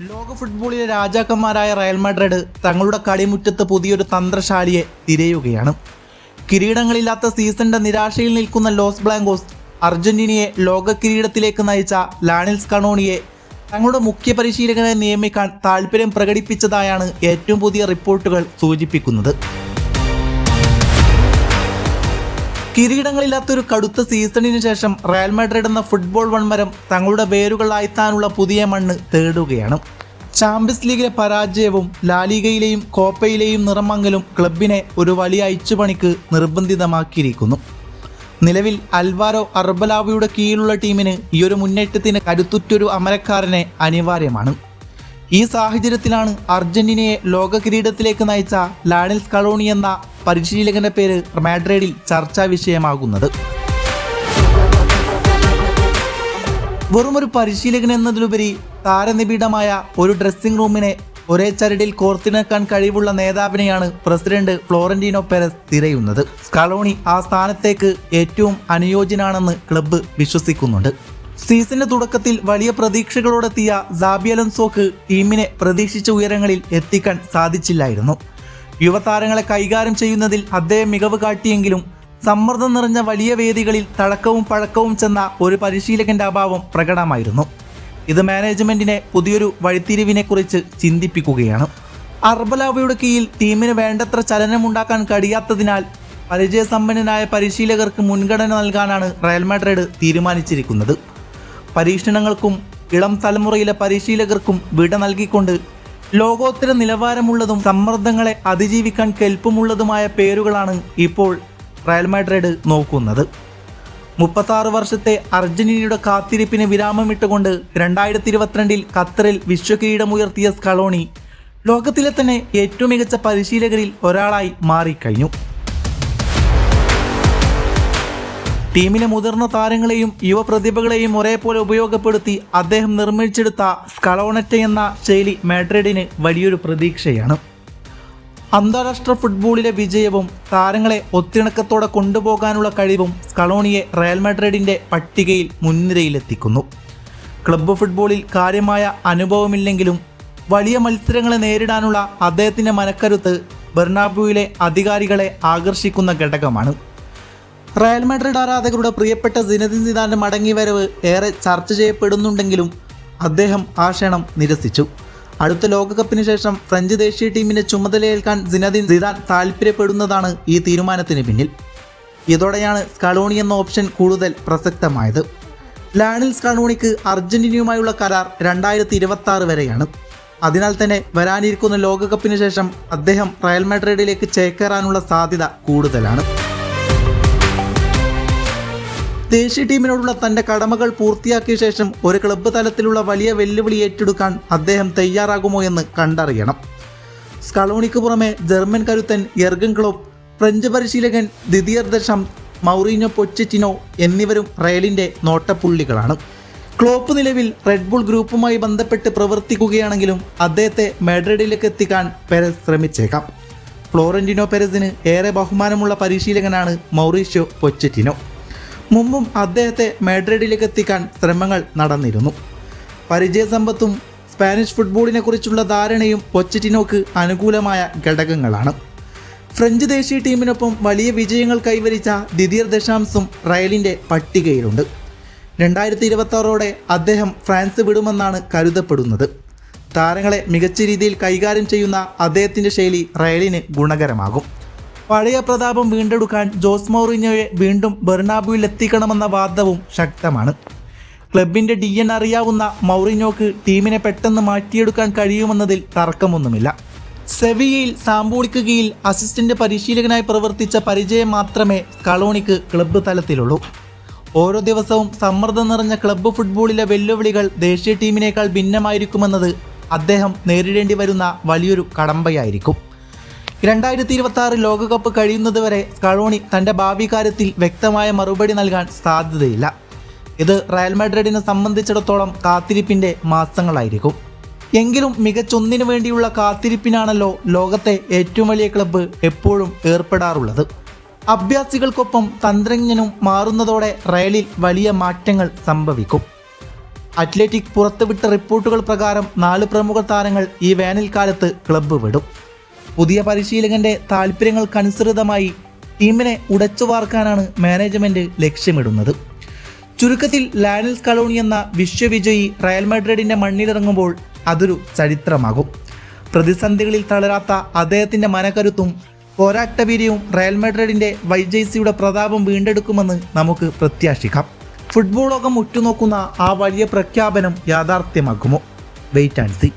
ലോക ഫുട്ബോളിലെ രാജാക്കന്മാരായ Real Madrid തങ്ങളുടെ കളിമുറ്റത്ത് പുതിയൊരു തന്ത്രശാലിയെ തിരയുകയാണ്. കിരീടങ്ങളില്ലാത്ത സീസണിന്റെ നിരാശയിൽ നിൽക്കുന്ന ലോസ് ബ്ലാങ്കോസ് അർജന്റീനയെ ലോക കിരീടത്തിലേക്ക് നയിച്ച ലാനിൽ സ്കലോണിയെ തങ്ങളുടെ മുഖ്യ പരിശീലകനെ നിയമിക്കാൻ താൽപ്പര്യം പ്രകടിപ്പിച്ചതായാണ് ഏറ്റവും പുതിയ റിപ്പോർട്ടുകൾ സൂചിപ്പിക്കുന്നത്. കിരീടങ്ങളില്ലാത്തൊരു കടുത്ത സീസണിന് ശേഷം റയൽ മാഡ്രിഡ് എന്ന ഫുട്ബോൾ വൻമരം തങ്ങളുടെ വേരുകൾ ആഴ്ത്താനുള്ള പുതിയ മണ്ണ് തേടുകയാണ്. ചാമ്പ്യൻസ് ലീഗിലെ പരാജയവും ലാലിഗയിലെയും കോപ്പയിലെയും നിറമങ്ങലും ക്ലബിനെ ഒരു വലിയ അഴിച്ചുപണിക്ക് നിർബന്ധിതമാക്കിയിരിക്കുന്നു. നിലവിൽ അൽവാരോ അർബലാവയുടെ കീഴിലുള്ള ടീമിന് ഈയൊരു മുന്നേറ്റത്തിന് കരുത്തുറ്റൊരു അമരക്കാരനെ അനിവാര്യമാണ്. ഈ സാഹചര്യത്തിലാണ് അർജന്റീനയെ ലോക കിരീടത്തിലേക്ക് നയിച്ച ലാനിൽ സ്കലോണി എന്ന പരിശീലകന്റെ പേര് മാഡ്രിഡിൽ ചർച്ചാ വിഷയമാകുന്നത്. വെറുമൊരു പരിശീലകൻ എന്നതിലുപരി താരനിബിഡമായ ഒരു ഡ്രസ്സിംഗ് റൂമിനെ ഒരേ ചരടിൽ കോർത്തിണക്കാൻ കഴിവുള്ള നേതാവിനെയാണ് പ്രസിഡന്റ് ഫ്ലോറന്റീനോ പെരസ് തിരയുന്നത്. സ്കലോണി ആ സ്ഥാനത്തേക്ക് ഏറ്റവും അനുയോജ്യനാണെന്ന് ക്ലബ്ബ് വിശ്വസിക്കുന്നുണ്ട്. സീസണിന്റെ തുടക്കത്തിൽ വലിയ പ്രതീക്ഷകളോടെത്തിയ സാബി അലോൻസോക്ക് ടീമിനെ പ്രതീക്ഷിച്ച ഉയരങ്ങളിൽ എത്തിക്കാൻ സാധിച്ചില്ലായിരുന്നു. യുവതാരങ്ങളെ കൈകാര്യം ചെയ്യുന്നതിൽ അദ്ദേഹം മികവ് കാട്ടിയെങ്കിലും സമ്മർദ്ദം നിറഞ്ഞ വലിയ വേദികളിൽ തഴക്കവും പഴക്കവും ചെന്ന ഒരു പരിശീലകന്റെ അഭാവം പ്രകടമായിരുന്നു. ഇത് മാനേജ്മെന്റിനെ പുതിയൊരു വഴിത്തിരിവിനെക്കുറിച്ച് ചിന്തിപ്പിക്കുകയാണ്. അർബലാവയുടെ കീഴിൽ ടീമിന് വേണ്ടത്ര ചലനമുണ്ടാക്കാൻ കഴിയാത്തതിനാൽ പരിചയസമ്പന്നനായ പരിശീലകർക്ക് മുൻഗണന നൽകാനാണ് റയൽ മാഡ്രിഡ് തീരുമാനിച്ചിരിക്കുന്നത്. പരീക്ഷണങ്ങൾക്കും ഇളം തലമുറയിലെ പരിശീലകർക്കും വിട നൽകിക്കൊണ്ട് ലോകോത്തര നിലവാരമുള്ളതും സമ്മർദ്ദങ്ങളെ അതിജീവിക്കാൻ കെൽപ്പുമുള്ളതുമായ പേരുകളാണ് ഇപ്പോൾ റയൽ മാഡ്രിഡ് നോക്കുന്നത്. 36 വർഷത്തെ അർജന്റീനയുടെ കാത്തിരിപ്പിന് വിരാമമിട്ടുകൊണ്ട് 2022 ഖത്തറിൽ വിശ്വകിരീടമുയർത്തിയ സ്കലോണി ലോകത്തിലെ തന്നെ ഏറ്റവും മികച്ച പരിശീലകരിൽ ഒരാളായി മാറിക്കഴിഞ്ഞു. ടീമിലെ മുതിർന്ന താരങ്ങളെയും യുവപ്രതിഭകളെയും ഒരേപോലെ ഉപയോഗപ്പെടുത്തി അദ്ദേഹം നിർമ്മിച്ചെടുത്ത സ്കലോണറ്റ എന്ന ശൈലി മാഡ്രിഡിന് വലിയൊരു പ്രതീക്ഷയാണ്. അന്താരാഷ്ട്ര ഫുട്ബോളിലെ വിജയവും താരങ്ങളെ ഒത്തിണക്കത്തോടെ കൊണ്ടുപോകാനുള്ള കഴിവും സ്കലോണിയെ റയൽ മാഡ്രിഡിന്റെ പട്ടികയിൽ മുൻനിരയിലെത്തിക്കുന്നു. ക്ലബ്ബ് ഫുട്ബോളിൽ കാര്യമായ അനുഭവമില്ലെങ്കിലും വലിയ മത്സരങ്ങളെ നേരിടാനുള്ള അദ്ദേഹത്തിന്റെ മനക്കരുത്ത് ബെർണാബ്യൂവിലെ അധികാരികളെ ആകർഷിക്കുന്ന ഘടകമാണ്. റയൽ മാഡ്രിഡ് ആരാധകരുടെ പ്രിയപ്പെട്ട സിനദിൻ സിദാന്റെ മടങ്ങിവരവ് ഏറെ ചർച്ച ചെയ്യപ്പെടുന്നുണ്ടെങ്കിലും അദ്ദേഹം ആ ക്ഷണം നിരസിച്ചു. അടുത്ത ലോകകപ്പിന് ശേഷം ഫ്രഞ്ച് ദേശീയ ടീമിന്റെ ചുമതലയേൽക്കാൻ സിനദിൻ സിദാൻ താൽപ്പര്യപ്പെടുന്നതാണ് ഈ തീരുമാനത്തിന് പിന്നിൽ. ഇതോടെയാണ് സ്കലോണി എന്ന ഓപ്ഷൻ കൂടുതൽ പ്രസക്തമായത്. ലാനിൽ സ്കലോണിക്ക് അർജന്റീനയുമായുള്ള കരാർ 2026 വരെയാണ്. അതിനാൽ തന്നെ വരാനിരിക്കുന്ന ലോകകപ്പിന് ശേഷം അദ്ദേഹം റയൽ മാഡ്രിഡിലേക്ക് ചേക്കേറാനുള്ള സാധ്യത കൂടുതലാണ്. ദേശീയ ടീമിനോടുള്ള തൻ്റെ കടമകൾ പൂർത്തിയാക്കിയ ശേഷം ഒരു ക്ലബ്ബ് തലത്തിലുള്ള വലിയ വെല്ലുവിളി ഏറ്റെടുക്കാൻ അദ്ദേഹം തയ്യാറാകുമോ എന്ന് കണ്ടറിയണം. സ്കലോണിക്ക് പുറമെ ജർമ്മൻ കരുത്തൻ യെർഗൻ ക്ലോപ്പ്, ഫ്രഞ്ച് പരിശീലകൻ ദിദിയർ ദെഷാംസ്, മൗറീഞ്ഞോ പൊച്ചറ്റിനോ എന്നിവരും റയലിൻ്റെ നോട്ടപ്പുള്ളികളാണ്. ക്ലോപ്പ് നിലവിൽ റെഡ് ബുൾ ഗ്രൂപ്പുമായി ബന്ധപ്പെട്ട് പ്രവർത്തിക്കുകയാണെങ്കിലും അദ്ദേഹത്തെ മാഡ്രിഡിലേക്ക് എത്തിക്കാൻ പെരസ് ശ്രമിച്ചേക്കാം. ഫ്ലോറന്റീനോ പെരസിന് ഏറെ ബഹുമാനമുള്ള പരിശീലകനാണ് മൗറീഷ്യോ പൊച്ചറ്റിനോ. മുമ്പും അദ്ദേഹത്തെ മാഡ്രിഡിലേക്ക് എത്തിക്കാൻ ശ്രമങ്ങൾ നടന്നിരുന്നു. പരിചയസമ്പത്തും സ്പാനിഷ് ഫുട്ബോളിനെ കുറിച്ചുള്ള ധാരണയും പൊച്ചറ്റിനോക്ക് അനുകൂലമായ ഘടകങ്ങളാണ്. ഫ്രഞ്ച് ദേശീയ ടീമിനൊപ്പം വലിയ വിജയങ്ങൾ കൈവരിച്ച ദിദിയർ ദെഷാംസും റയലിൻ്റെ പട്ടികയിലുണ്ട്. 2026 അദ്ദേഹം ഫ്രാൻസ് വിടുമെന്നാണ് കരുതപ്പെടുന്നത്. താരങ്ങളെ മികച്ച രീതിയിൽ കൈകാര്യം ചെയ്യുന്ന അദ്ദേഹത്തിൻ്റെ ശൈലി റയലിന് ഗുണകരമാകും. പഴയ പ്രതാപം വീണ്ടെടുക്കാൻ ജോസ് മൗറീഞ്ഞോയെ വീണ്ടും ബെർണാബ്യൂവിൽ എത്തിക്കണമെന്ന വാദവും ശക്തമാണ്. ക്ലബിൻ്റെ DNA അറിയാവുന്ന മൗറീഞ്ഞോക്ക് ടീമിനെ പെട്ടെന്ന് മാറ്റിയെടുക്കാൻ കഴിയുമെന്നതിൽ തർക്കമൊന്നുമില്ല. സെവിയയിൽ സാമ്പോളിക്ക് കീഴിൽ അസിസ്റ്റന്റ് പരിശീലകനായി പ്രവർത്തിച്ച പരിചയം മാത്രമേ സ്കലോണിക്ക് ക്ലബ്ബ് തലത്തിലുള്ളൂ. ഓരോ ദിവസവും സമ്മർദ്ദം നിറഞ്ഞ ക്ലബ്ബ് ഫുട്ബോളിലെ വെല്ലുവിളികൾ ദേശീയ ടീമിനേക്കാൾ ഭിന്നമായിരിക്കുമെന്നത് അദ്ദേഹം നേരിടേണ്ടി വരുന്ന വലിയൊരു കടമ്പയായിരിക്കും. 2026 ലോകകപ്പ് കഴിയുന്നതുവരെ സ്കലോണി തൻ്റെ ഭാവി കാര്യത്തിൽ വ്യക്തമായ മറുപടി നൽകാൻ സാധ്യതയില്ല. ഇത് റയൽ മാഡ്രിഡിനെ സംബന്ധിച്ചിടത്തോളം കാത്തിരിപ്പിൻ്റെ മാസങ്ങളായിരിക്കും. എങ്കിലും മികച്ചൊന്നിനു വേണ്ടിയുള്ള കാത്തിരിപ്പിനാണല്ലോ ലോകത്തെ ഏറ്റവും വലിയ ക്ലബ്ബ് എപ്പോഴും ഏർപ്പെടാറുള്ളത്. അഭ്യാസികൾക്കൊപ്പം തന്ത്രജ്ഞനും മാറുന്നതോടെ റയലിൽ വലിയ മാറ്റങ്ങൾ സംഭവിക്കും. അത്ലറ്റിക് പുറത്തുവിട്ട റിപ്പോർട്ടുകൾ പ്രകാരം 4 പ്രമുഖ താരങ്ങൾ ഈ വേനൽക്കാലത്ത് ക്ലബ്ബ് വിടും. പുതിയ പരിശീലകന്റെ താൽപ്പര്യങ്ങൾക്കനുസൃതമായി ടീമിനെ ഉടച്ചു വാർക്കാനാണ് മാനേജ്മെന്റ് ലക്ഷ്യമിടുന്നത്. ചുരുക്കത്തിൽ ലയണൽ സ്കലോണി എന്ന വിശ്വവിജയി റയൽ മാഡ്രിഡിന്റെ മണ്ണിലിറങ്ങുമ്പോൾ അതൊരു ചരിത്രമാകും. പ്രതിസന്ധികളിൽ തളരാത്ത അദ്ദേഹത്തിന്റെ മനക്കരുത്തും പോരാട്ടവീര്യവും റയൽ മാഡ്രിഡിന്റെ വൈജേഴ്സിയുടെ പ്രതാപം വീണ്ടെടുക്കുമെന്ന് നമുക്ക് പ്രത്യാശിക്കാം. ഫുട്ബോൾ ലോകം ഉറ്റുനോക്കുന്ന ആ വലിയ പ്രഖ്യാപനം യാഥാർത്ഥ്യമാക്കുമോ? Wait and see.